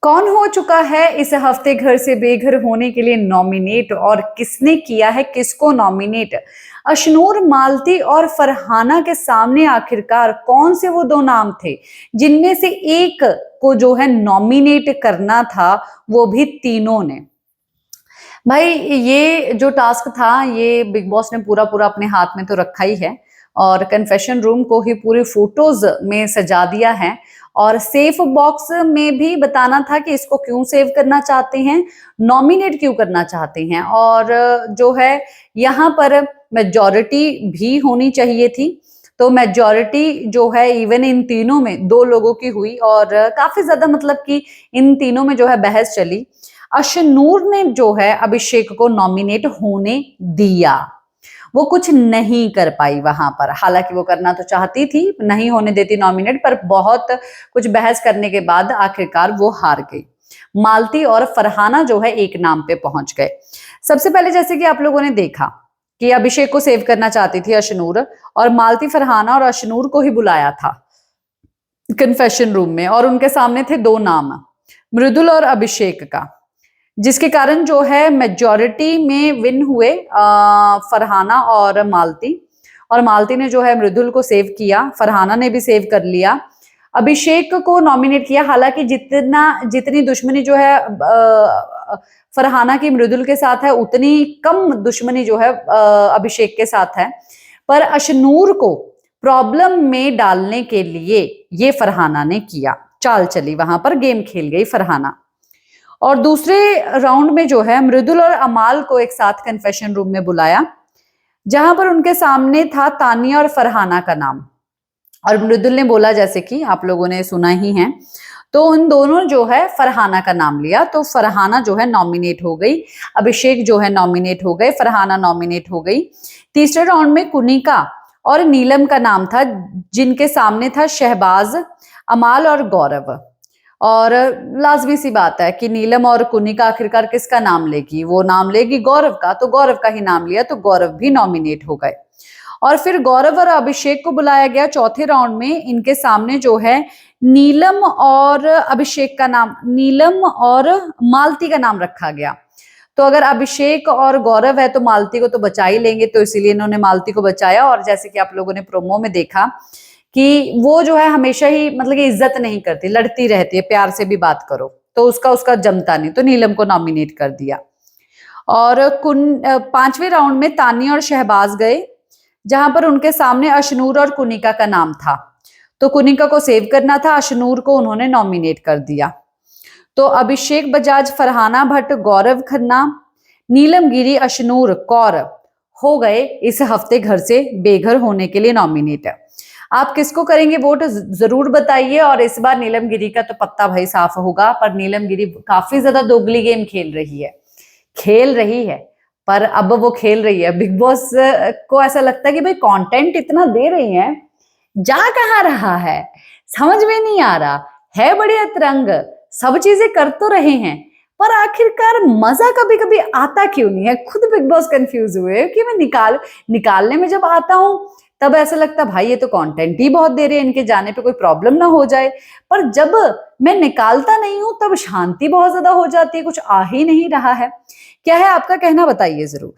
कौन हो चुका है इस हफ्ते घर से बेघर होने के लिए नॉमिनेट और किसने किया है किसको नॉमिनेट? अशनूर, मालती और फरहाना के सामने आखिरकार कौन से वो दो नाम थे जिनमें से एक को जो है नॉमिनेट करना था, वो भी तीनों ने। भाई ये जो टास्क था ये बिग बॉस ने पूरा पूरा अपने हाथ में तो रखा ही है और कन्फेशन रूम को ही पूरी फोटोज में सजा दिया है और सेफ बॉक्स में भी बताना था कि इसको क्यों सेव करना चाहते हैं, नॉमिनेट क्यों करना चाहते हैं और जो है यहाँ पर मेजॉरिटी भी होनी चाहिए थी। तो मेजॉरिटी जो है इवन इन तीनों में दो लोगों की हुई और काफी ज्यादा मतलब कि इन तीनों में जो है बहस चली। अशनूर ने जो है अभिषेक को नॉमिनेट होने दिया, वो कुछ नहीं कर पाई वहां पर, हालांकि वो करना तो चाहती थी, नहीं होने देती नॉमिनेट, पर बहुत कुछ बहस करने के बाद आखिरकार वो हार गई। मालती और फरहाना जो है एक नाम पे पहुंच गए। सबसे पहले जैसे कि आप लोगों ने देखा कि अभिषेक को सेव करना चाहती थी अशनूर और मालती फरहाना और अशनूर को ही बुलाया था कन्फेशन रूम में और उनके सामने थे दो नाम, मृदुल और अभिषेक का, जिसके कारण जो है मेजॉरिटी में विन हुए फरहाना और मालती ने जो है मृदुल को सेव किया, फरहाना ने भी सेव कर लिया, अभिषेक को नॉमिनेट किया। हालांकि जितनी दुश्मनी जो है फरहाना की मृदुल के साथ है उतनी कम दुश्मनी जो है अभिषेक के साथ है, पर अशनूर को प्रॉब्लम में डालने के लिए ये फरहाना ने किया, चाल चली वहां पर, गेम खेल गई फरहाना। और दूसरे राउंड में जो है मृदुल और अमाल को एक साथ कन्फेशन रूम में बुलाया, जहां पर उनके सामने था तानिया और फरहाना का नाम और मृदुल ने बोला, जैसे कि आप लोगों ने सुना ही है, तो उन दोनों जो है फरहाना का नाम लिया, तो फरहाना जो है नॉमिनेट हो गई, अभिषेक जो है नॉमिनेट हो गए, फरहाना नॉमिनेट हो गई। तीसरे राउंड में कुनिका और नीलम का नाम था, जिनके सामने था शहबाज, अमाल और गौरव। और लाजमी सी बात है कि नीलम और कुनिका आखिरकार किसका नाम लेगी, वो नाम लेगी गौरव का, तो गौरव का ही नाम लिया, तो गौरव भी नॉमिनेट हो गए। और फिर गौरव और अभिषेक को बुलाया गया चौथे राउंड में, इनके सामने जो है नीलम और अभिषेक का नाम, नीलम और मालती का नाम रखा गया। तो अगर अभिषेक और गौरव है तो मालती को तो बचा ही लेंगे, तो इसीलिए इन्होंने मालती को बचाया। और जैसे कि आप लोगों ने प्रोमो में देखा कि वो जो है हमेशा ही मतलब कि इज्जत नहीं करती, लड़ती रहती है, प्यार से भी बात करो तो उसका जमता नहीं, तो नीलम को नॉमिनेट कर दिया। और पांचवें राउंड में तानिया और शहबाज गए, जहां पर उनके सामने अशनूर और कुनिका का नाम था, तो कुनिका को सेव करना था, अशनूर को उन्होंने नॉमिनेट कर दिया। तो अभिषेक बजाज, फरहाना भट्ट, गौरव खन्ना, नीलम गिरी, अशनूर कौर हो गए इस हफ्ते घर से बेघर होने के लिए नॉमिनेट। आप किसको करेंगे वोट जरूर बताइए। और इस बार नीलम गिरी का तो पत्ता भाई साफ होगा, पर नीलम गिरी काफी ज्यादा दोगली गेम खेल रही है, पर अब वो खेल रही है, बिग बॉस को ऐसा लगता है कि भाई कंटेंट इतना दे रही है, जा कहाँ रहा है समझ में नहीं आ रहा है, बड़े अतरंग सब चीजें कर तो रहे हैं, पर आखिरकार मजा कभी कभी आता क्यों नहीं है। खुद बिग बॉस कंफ्यूज हुए कि मैं निकालने में जब आता हूं तब ऐसा लगता भाई ये तो कंटेंट ही बहुत दे रहे हैं, इनके जाने पे कोई प्रॉब्लम ना हो जाए, पर जब मैं निकालता नहीं हूं तब शांति बहुत ज्यादा हो जाती है, कुछ आ ही नहीं रहा है। क्या है आपका कहना, बताइए जरूर।